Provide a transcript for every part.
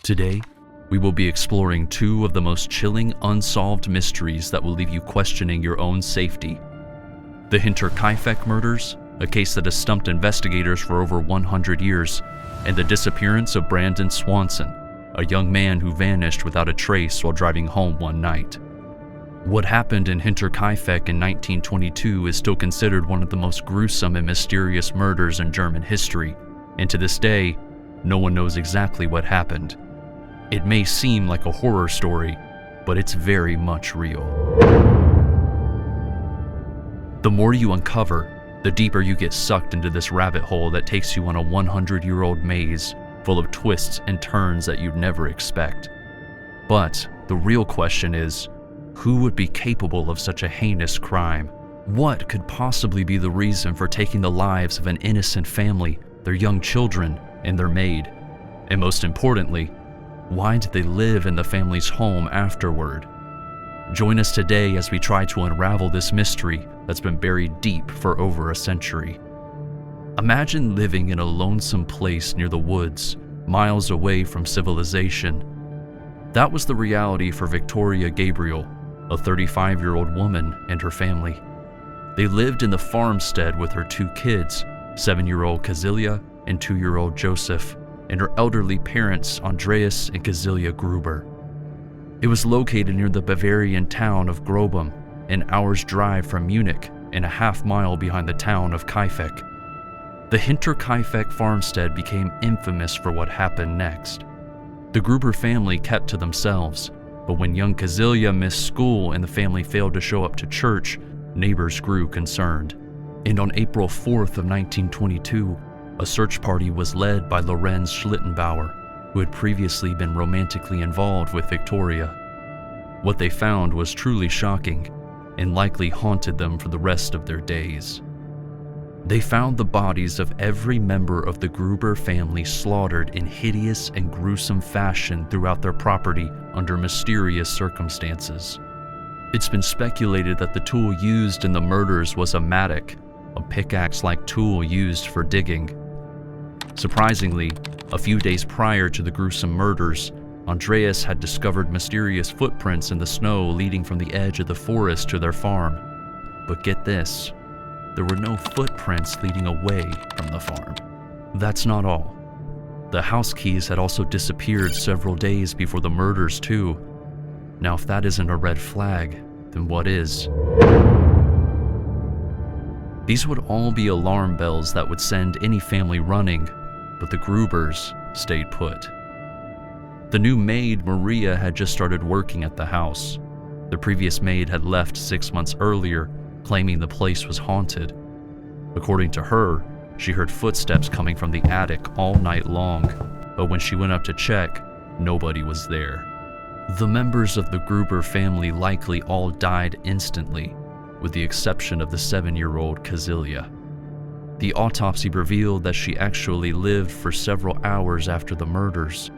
Today, we will be exploring two of the most chilling unsolved mysteries that will leave you questioning your own safety. The Hinterkaifeck murders, a case that has stumped investigators for over 100 years, and the disappearance of Brandon Swanson, a young man who vanished without a trace while driving home one night. What happened in Hinterkaifeck in 1922 is still considered one of the most gruesome and mysterious murders in German history, and to this day, no one knows exactly what happened. It may seem like a horror story, but it's very much real. The more you uncover, the deeper you get sucked into this rabbit hole that takes you on a 100-year-old maze full of twists and turns that you'd never expect. But the real question is, who would be capable of such a heinous crime? What could possibly be the reason for taking the lives of an innocent family, their young children, and their maid? And most importantly, why did they live in the family's home afterward? Join us today as we try to unravel this mystery that's been buried deep for over a century. Imagine living in a lonesome place near the woods, miles away from civilization. That was the reality for Victoria Gabriel, a 35-year-old woman and her family. They lived in the farmstead with her two kids, 7-year-old Kazilia and 2-year-old Joseph, and her elderly parents, Andreas and Kazilia Gruber. It was located near the Bavarian town of Grobum, an hour's drive from Munich and a half-mile behind the town of Kaifeck. The Hinterkaifeck farmstead became infamous for what happened next. The Gruber family kept to themselves, but when young Kazilia missed school and the family failed to show up to church, neighbors grew concerned. And on April 4th of 1922, a search party was led by Lorenz Schlittenbauer, who had previously been romantically involved with Victoria. What they found was truly shocking and likely haunted them for the rest of their days. They found the bodies of every member of the Gruber family slaughtered in hideous and gruesome fashion throughout their property under mysterious circumstances. It's been speculated that the tool used in the murders was a mattock, a pickaxe-like tool used for digging. Surprisingly, a few days prior to the gruesome murders, Andreas had discovered mysterious footprints in the snow leading from the edge of the forest to their farm. But get this, there were no footprints leading away from the farm. That's not all. The house keys had also disappeared several days before the murders too. Now if that isn't a red flag, then what is? These would all be alarm bells that would send any family running, but the Grubers stayed put. The new maid, Maria, had just started working at the house. The previous maid had left 6 months earlier, claiming the place was haunted. According to her, she heard footsteps coming from the attic all night long, but when she went up to check, nobody was there. The members of the Gruber family likely all died instantly, with the exception of the 7-year-old Kazilia. The autopsy revealed that she actually lived for several hours after the murders,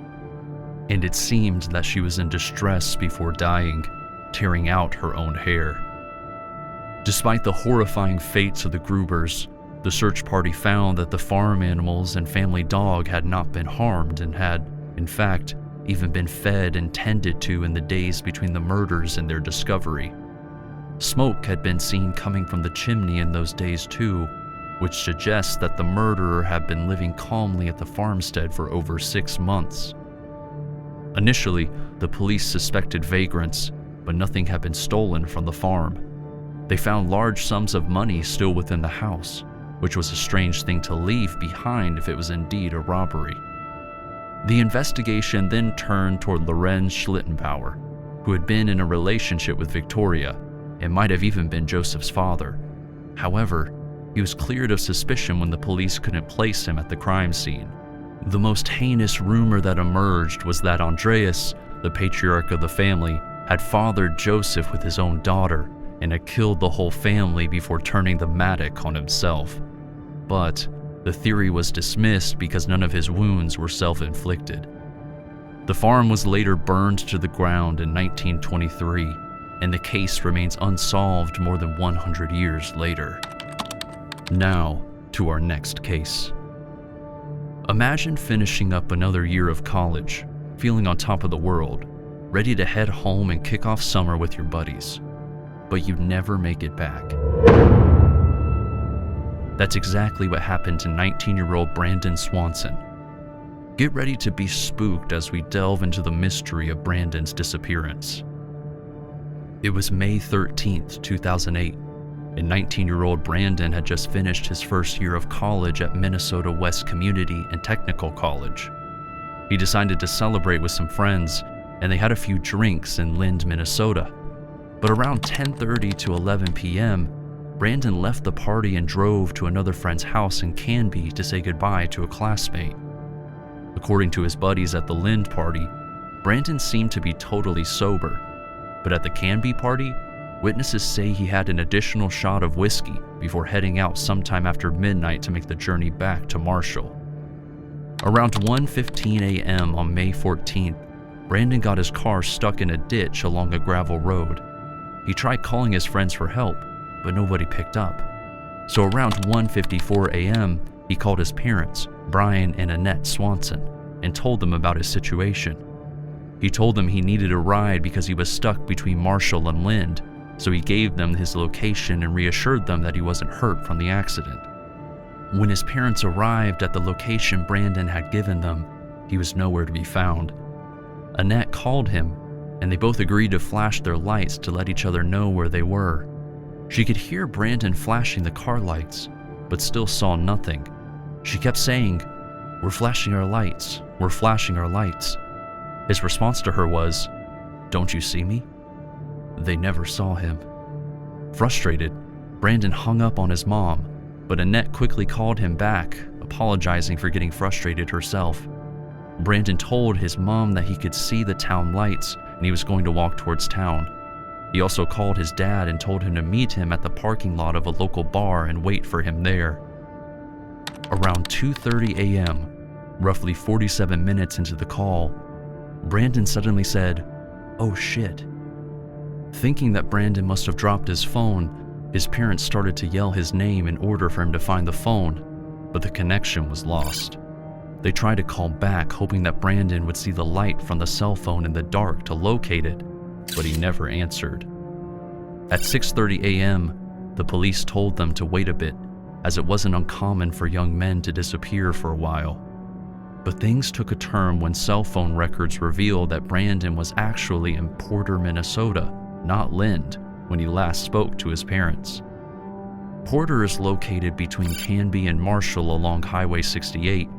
and it seemed that she was in distress before dying, tearing out her own hair. Despite the horrifying fates of the Grubers, the search party found that the farm animals and family dog had not been harmed and had, in fact, even been fed and tended to in the days between the murders and their discovery. Smoke had been seen coming from the chimney in those days too, which suggests that the murderer had been living calmly at the farmstead for over 6 months. Initially, the police suspected vagrants, but nothing had been stolen from the farm. They found large sums of money still within the house, which was a strange thing to leave behind if it was indeed a robbery. The investigation then turned toward Lorenz Schlittenbauer, who had been in a relationship with Victoria and might have even been Joseph's father. However, he was cleared of suspicion when the police couldn't place him at the crime scene. The most heinous rumor that emerged was that Andreas, the patriarch of the family, had fathered Joseph with his own daughter and had killed the whole family before turning the mattock on himself. But the theory was dismissed because none of his wounds were self-inflicted. The farm was later burned to the ground in 1923, and the case remains unsolved more than 100 years later. Now, to our next case. Imagine finishing up another year of college, feeling on top of the world, ready to head home and kick off summer with your buddies. But you never make it back. That's exactly what happened to 19-year-old Brandon Swanson. Get ready to be spooked as we delve into the mystery of Brandon's disappearance. It was May 13th, 2008, and 19-year-old Brandon had just finished his first year of college at Minnesota West Community and Technical College. He decided to celebrate with some friends, and they had a few drinks in Lind, Minnesota. But around 10:30 to 11 p.m., Brandon left the party and drove to another friend's house in Canby to say goodbye to a classmate. According to his buddies at the Lind party, Brandon seemed to be totally sober, but at the Canby party, witnesses say he had an additional shot of whiskey before heading out sometime after midnight to make the journey back to Marshall. Around 1:15 a.m. on May 14th, Brandon got his car stuck in a ditch along a gravel road. He tried calling his friends for help, but nobody picked up. So around 1:54 a.m., he called his parents, Brian and Annette Swanson, and told them about his situation. He told them he needed a ride because he was stuck between Marshall and Lind, so he gave them his location and reassured them that he wasn't hurt from the accident. When his parents arrived at the location Brandon had given them, he was nowhere to be found. Annette called him, and they both agreed to flash their lights to let each other know where they were. She could hear Brandon flashing the car lights, but still saw nothing. She kept saying, "We're flashing our lights, we're flashing our lights." His response to her was, "Don't you see me?" They never saw him. Frustrated, Brandon hung up on his mom, but Annette quickly called him back, apologizing for getting frustrated herself. Brandon told his mom that he could see the town lights and he was going to walk towards town. He also called his dad and told him to meet him at the parking lot of a local bar and wait for him there. Around 2:30 a.m., roughly 47 minutes into the call, Brandon suddenly said, "Oh shit." Thinking that Brandon must have dropped his phone, his parents started to yell his name in order for him to find the phone, but the connection was lost. They tried to call back, hoping that Brandon would see the light from the cell phone in the dark to locate it, but he never answered. At 6:30 a.m., the police told them to wait a bit, as it wasn't uncommon for young men to disappear for a while. But things took a turn when cell phone records revealed that Brandon was actually in Porter, Minnesota, not Lind, when he last spoke to his parents. Porter is located between Canby and Marshall along Highway 68,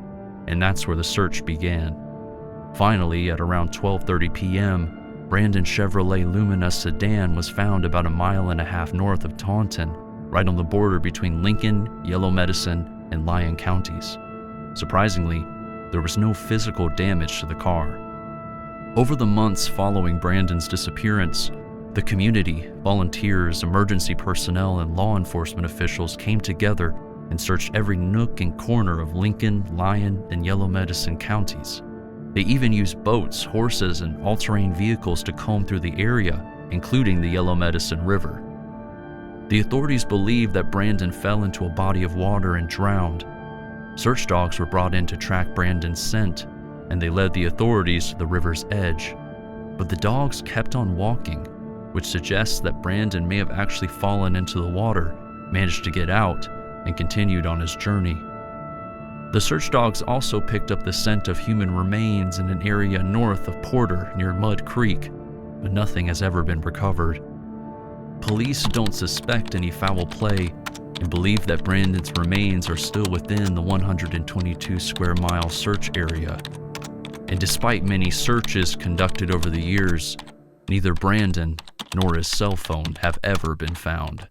and that's where the search began. Finally, at around 12:30 p.m., Brandon's Chevrolet Lumina sedan was found about 1.5 miles north of Taunton, right on the border between Lincoln, Yellow Medicine, and Lyon counties. Surprisingly, there was no physical damage to the car. Over the months following Brandon's disappearance, the community, volunteers, emergency personnel, and law enforcement officials came together and searched every nook and corner of Lincoln, Lyon, and Yellow Medicine counties. They even used boats, horses, and all-terrain vehicles to comb through the area, including the Yellow Medicine River. The authorities believed that Brandon fell into a body of water and drowned. Search dogs were brought in to track Brandon's scent, and they led the authorities to the river's edge. But the dogs kept on walking, which suggests that Brandon may have actually fallen into the water, managed to get out, and continued on his journey. The search dogs also picked up the scent of human remains in an area north of Porter near Mud Creek, but nothing has ever been recovered. Police don't suspect any foul play and believe that Brandon's remains are still within the 122 square mile search area. And despite many searches conducted over the years, neither Brandon nor his cell phone have ever been found.